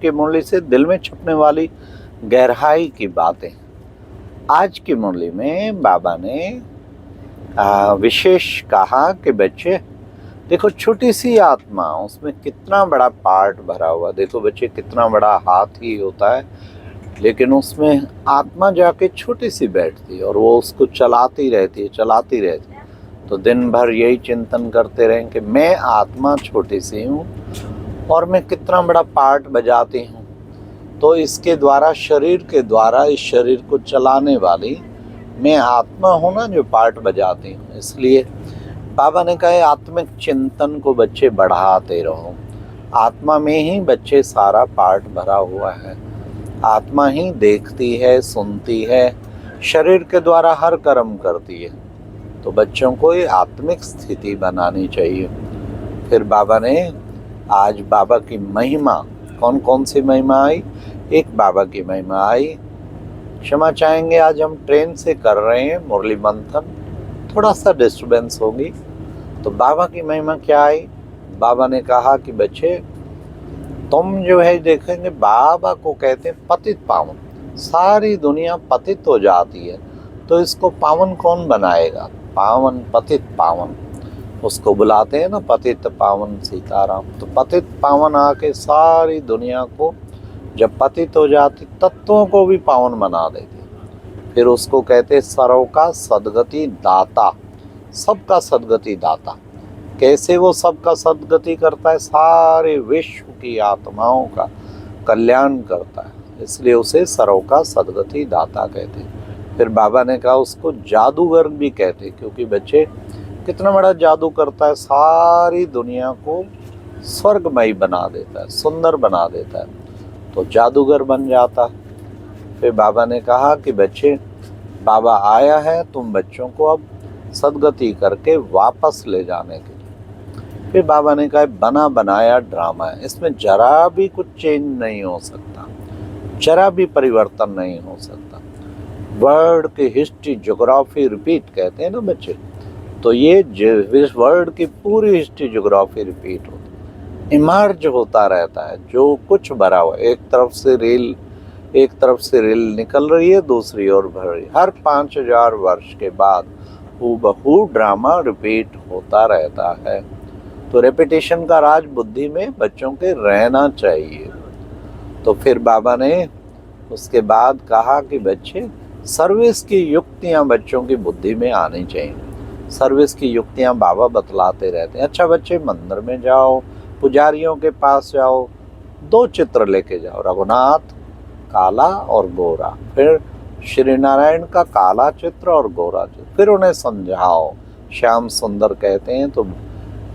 की मुरली से दिल में छपने वाली गहराई की बातें। आज की मुरली में बाबा ने विशेष कहा कि बच्चे देखो, छोटी सी आत्मा, उसमें कितना बड़ा पार्ट भरा हुआ। देखो बच्चे, कितना बड़ा हाथी होता है, लेकिन उसमें आत्मा जाके छोटी सी बैठती है और वो उसको चलाती रहती है। तो दिन भर यही चिंतन करते रहें कि मैं आत्मा छोटी सी हूँ और मैं कितना बड़ा पार्ट बजाती हूँ। तो इसके द्वारा, शरीर के द्वारा, इस शरीर को चलाने वाली मैं आत्मा हूँ ना, जो पार्ट बजाती हूँ। इसलिए बाबा ने कहा आत्मिक चिंतन को बच्चे बढ़ाते रहो। आत्मा में ही बच्चे सारा पार्ट भरा हुआ है। आत्मा ही देखती है, सुनती है, शरीर के द्वारा हर कर्म करती है। तो बच्चों को ये आत्मिक स्थिति बनानी चाहिए। फिर बाबा ने आज बाबा की महिमा, कौन कौन सी महिमा आई? एक बाबा की महिमा आई। क्षमा चाहेंगे, आज हम ट्रेन से कर रहे हैं मुरली मंथन, थोड़ा सा डिस्टर्बेंस होगी। तो बाबा की महिमा क्या आई? बाबा ने कहा कि बच्चे, तुम जो है देखेंगे, बाबा को कहते हैं पतित पावन। सारी दुनिया पतित हो जाती है, तो इसको पावन कौन बनाएगा? पावन, पतित पावन, उसको बुलाते हैं ना, पतित पावन सीताराम। तो पतित पावन आके सारी दुनिया को, जब पतित हो जाती, तत्वों को भी पावन बना देते। फिर उसको कहते सर्व का सद्गति दाता, सबका सद्गति दाता। कैसे वो सबका सद्गति करता है? सारे विश्व की आत्माओं का कल्याण करता है, इसलिए उसे सर्व का सद्गति दाता कहते हैं। फिर बाबा ने कहा उसको जादूगर भी कहते हैं, क्योंकि बच्चे कितना बड़ा जादू करता है, सारी दुनिया को स्वर्गमयी बना देता है, सुंदर बना देता है, तो जादूगर बन जाता है। फिर बाबा ने कहा कि बच्चे, बाबा आया है तुम बच्चों को अब सद्गति करके वापस ले जाने के लिए। फिर बाबा ने कहा बना बनाया ड्रामा है, इसमें जरा भी कुछ चेंज नहीं हो सकता, जरा भी परिवर्तन नहीं हो सकता। वर्ल्ड की हिस्ट्री, ज्योग्राफी रिपीट कहते हैं ना बच्चे, तो ये वर्ल्ड की पूरी हिस्ट्री ज्योग्राफी रिपीट होती, इमर्ज होता रहता है। जो कुछ भरा हुआ, एक तरफ से रेल निकल रही है, दूसरी ओर भर रही है। हर 5000 वर्ष के बाद हूबहू ड्रामा रिपीट होता रहता है। तो रेपिटेशन का राज बुद्धि में बच्चों के रहना चाहिए। तो फिर बाबा ने उसके बाद कहा कि बच्चे, सर्विस की युक्तियां बच्चों की बुद्धि में आनी चाहिए। सर्विस की युक्तियां बाबा बतलाते रहते हैं। अच्छा बच्चे, मंदिर में जाओ, पुजारियों के पास जाओ, 2 चित्र लेके जाओ, रघुनाथ काला और गोरा, फिर श्री नारायण का काला चित्र और गोरा चित्र, फिर उन्हें समझाओ। श्याम सुंदर कहते हैं, तो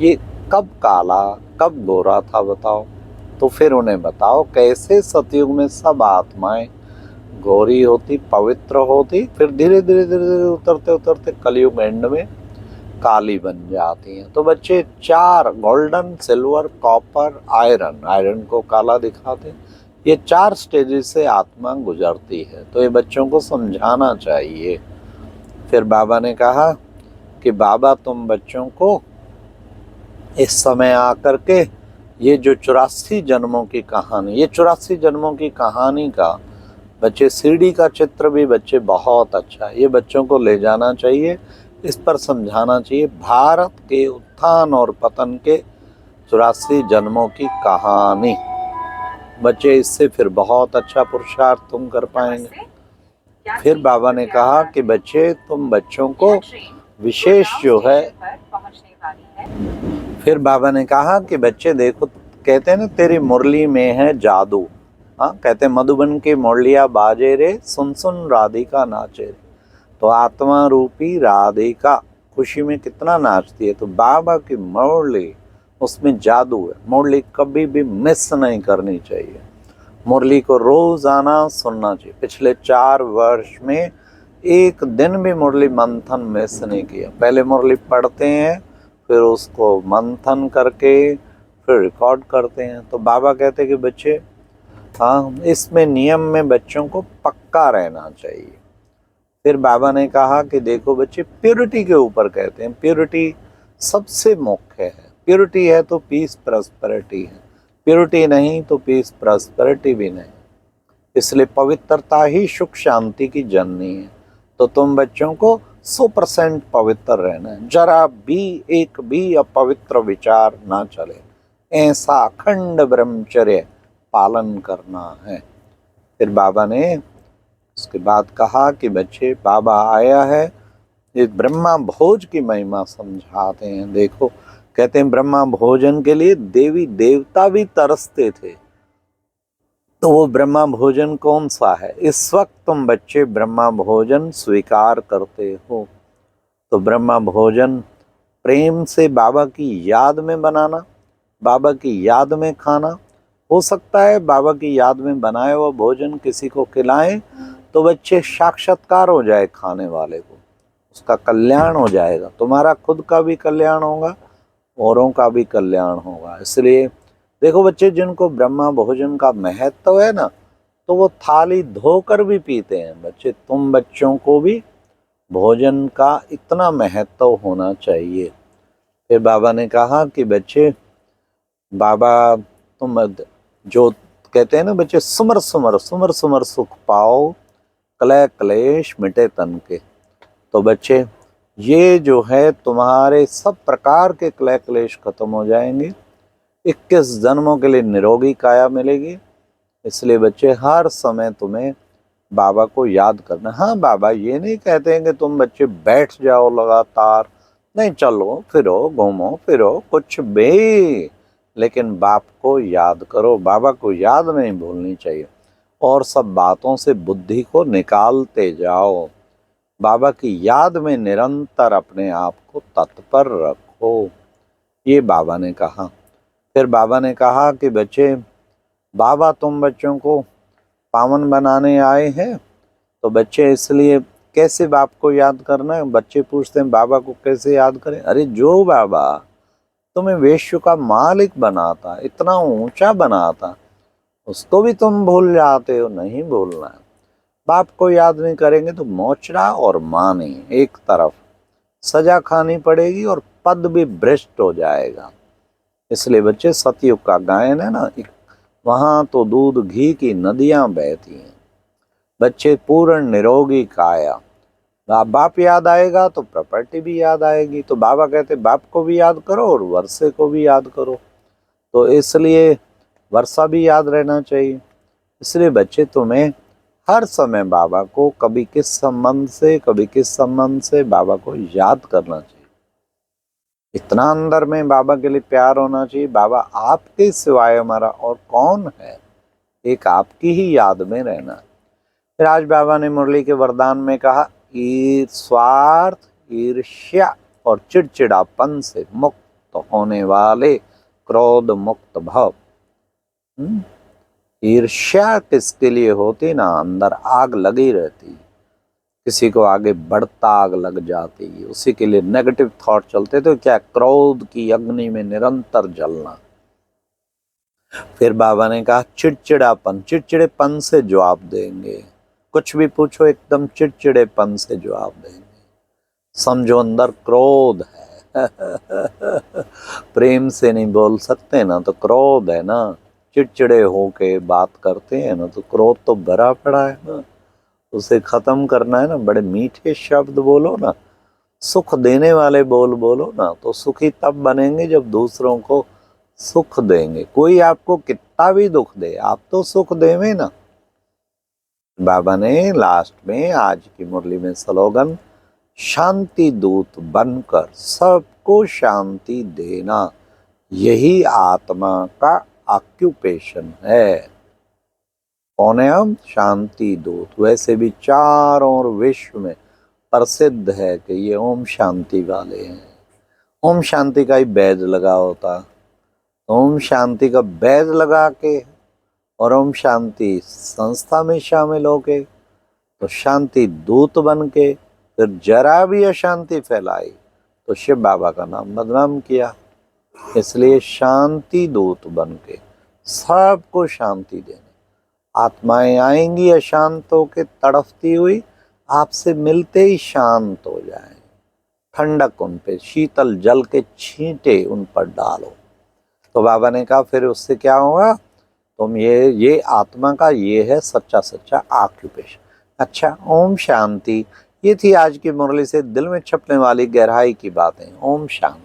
ये कब काला कब गोरा था बताओ? तो फिर उन्हें बताओ कैसे सतयुग में सब आत्माएं गोरी होती, पवित्र होती, फिर धीरे धीरे उतरते उतरते कलयुग एंड में काली बन जाती हैं। तो बच्चे 4, गोल्डन, सिल्वर, कॉपर, आयरन को काला दिखाते, ये 4 स्टेजेस से आत्मा गुजरती है। तो ये बच्चों को समझाना चाहिए। फिर बाबा ने कहा कि बाबा तुम बच्चों को इस समय आकर के ये जो 84 जन्मों की कहानी, ये 84 जन्मों की कहानी का बच्चे, सीढ़ी का चित्र भी बच्चे बहुत अच्छा है, ये बच्चों को ले जाना चाहिए, इस पर समझाना चाहिए। भारत के उत्थान और पतन के 84 जन्मों की कहानी बच्चे, इससे फिर बहुत अच्छा पुरुषार्थ तुम कर पाएंगे। फिर बाबा ने कहा कि बच्चे, तुम बच्चों को विशेष जो है, फिर बाबा ने कहा कि बच्चे देखो, कहते हैं ना तेरी मुरली में है जादू। हाँ, कहते मधुबन की मुरलिया बाजे रे, सुन सुन राधिका नाचे रे। तो आत्मा रूपी राधिका खुशी में कितना नाचती है। तो बाबा की मुरली, उसमें जादू है। मुरली कभी भी मिस नहीं करनी चाहिए, मुरली को रोजाना सुनना चाहिए। पिछले 4 वर्ष में एक दिन भी मुरली मंथन मिस नहीं किया। पहले मुरली पढ़ते हैं, फिर उसको मंथन करके फिर रिकॉर्ड करते हैं। तो बाबा कहते हैं कि बच्चे, हाँ, इसमें नियम में बच्चों को पक्का रहना चाहिए। फिर बाबा ने कहा कि देखो बच्चे, प्योरिटी के ऊपर कहते हैं, प्योरिटी सबसे मुख्य है। प्योरिटी है तो पीस प्रॉस्पेरिटी है। प्योरिटी नहीं तो पीस प्रॉस्पेरिटी भी नहीं। इसलिए पवित्रता ही सुख शांति की जननी है। तो तुम बच्चों को 100% पवित्र रहना है, जरा भी एक भी अपवित्र विचार ना चले, ऐसा अखंड ब्रह्मचर्य पालन करना है। फिर बाबा ने उसके बाद कहा कि बच्चे, बाबा आया है, इस ब्रह्मा भोज की महिमा समझाते हैं। देखो, कहते हैं ब्रह्मा भोजन के लिए देवी देवता भी तरसते थे। तो वो ब्रह्मा भोजन कौन सा है? इस वक्त तुम बच्चे ब्रह्मा भोजन स्वीकार करते हो। तो ब्रह्मा भोजन प्रेम से बाबा की याद में बनाना, बाबा की याद में खाना। हो सकता है बाबा की याद में बनाए हुआ भोजन किसी को खिलाएं तो बच्चे साक्षात्कार हो जाए खाने वाले को, उसका कल्याण हो जाएगा, तुम्हारा खुद का भी कल्याण होगा, औरों का भी कल्याण होगा। इसलिए देखो बच्चे, जिनको ब्रह्मा भोजन का महत्व है ना, तो वो थाली धोकर भी पीते हैं। बच्चे, तुम बच्चों को भी भोजन का इतना महत्व होना चाहिए। फिर बाबा ने कहा कि बच्चे, बाबा तुम जो कहते हैं ना बच्चे, सुमर सुमर सुमर सुमर सुख पाओ, क्लेश क्लेश मिटे तन के। तो बच्चे, ये जो है तुम्हारे सब प्रकार के क्लेश क्लेश खत्म हो जाएंगे, 21 जन्मों के लिए निरोगी काया मिलेगी। इसलिए बच्चे, हर समय तुम्हें बाबा को याद करना। हाँ, बाबा ये नहीं कहते हैं कि तुम बच्चे बैठ जाओ लगातार, नहीं, चलो फिरो घूमो फिरो कुछ भी, लेकिन बाप को याद करो, बाबा को याद नहीं भूलनी चाहिए। और सब बातों से बुद्धि को निकालते जाओ, बाबा की याद में निरंतर अपने आप को तत्पर रखो। ये बाबा ने कहा। फिर बाबा ने कहा कि बच्चे, बाबा तुम बच्चों को पावन बनाने आए हैं। तो बच्चे, इसलिए कैसे बाप को याद करना है? बच्चे पूछते हैं बाबा को कैसे याद करें? अरे, जो बाबा तुम्हें विश्व का मालिक बनाता, इतना ऊंचा बनाता, उसको भी तुम भूल जाते हो। नहीं भूलना है। बाप को याद नहीं करेंगे तो मोचरा और मानी एक तरफ सजा खानी पड़ेगी और पद भी भ्रष्ट हो जाएगा। इसलिए बच्चे, सतयुग का गायन है ना, वहां तो दूध घी की नदियां बहती हैं। बच्चे, पूर्ण निरोगी काया, बाप याद आएगा तो प्रॉपर्टी भी याद आएगी। तो बाबा कहते बाप को भी याद करो और वर्षे को भी याद करो। तो इसलिए वर्षा भी याद रहना चाहिए। इसलिए बच्चे, तुम्हें हर समय बाबा को कभी किस संबंध से कभी किस संबंध से बाबा को याद करना चाहिए। इतना अंदर में बाबा के लिए प्यार होना चाहिए, बाबा आपके सिवाय हमारा और कौन है, एक आपकी ही याद में रहना। फिर आज बाबा ने मुरली के वरदान में कहा, स्वार्थ, ईर्ष्या और चिड़चिड़ापन से मुक्त होने वाले क्रोध मुक्त भव। ईर्ष्या किसके लिए होती ना, अंदर आग लगी रहती, किसी को आगे बढ़ता आग लग जाती, उसी के लिए नेगेटिव थॉट चलते। तो क्या, क्रोध की अग्नि में निरंतर जलना। फिर बाबा ने कहा चिड़चिड़ापन, चिड़चिड़ेपन से जवाब देंगे, कुछ भी पूछो एकदम चिड़चिड़ेपन से जवाब देंगे। समझो अंदर क्रोध है प्रेम से नहीं बोल सकते ना, तो क्रोध है ना, चिड़चिड़े होके बात करते हैं ना, तो क्रोध तो भरा पड़ा है ना, उसे खत्म करना है ना। बड़े मीठे शब्द बोलो ना, सुख देने वाले बोल बोलो ना, तो सुखी तब बनेंगे जब दूसरों को सुख देंगे। कोई आपको कितना भी दुख दे, आप तो सुख देवे ना। बाबा ने लास्ट में आज की मुरली में स्लोगन, शांति दूत बनकर सबको शांति देना, यही आत्मा का ऑक्यूपेशन है। कौन है हम? शांति दूत। वैसे भी चारों विश्व में प्रसिद्ध है कि ये ओम शांति वाले हैं। ओम शांति का ही बैज लगा होता, ओम शांति का बैज लगा के और ओम शांति संस्था में शामिल होके, तो शांति दूत बन के फिर जरा भी अशांति फैलाई तो शिव बाबा का नाम बदनाम किया। इसलिए शांति दूत बन के सबको शांति देने। आत्माएं आएंगी अशांत होके तड़फती हुई, आपसे मिलते ही शांत हो जाएं। ठंडक उन पे, शीतल जल के छींटे उन पर डालो, तो बाबा ने कहा फिर उससे क्या होगा, तुम ये आत्मा का ये है सच्चा सच्चा ऑक्यूपेशन। अच्छा, ओम शांति। ये थी आज की मुरली से दिल में छपने वाली गहराई की बातें। ओम शांति।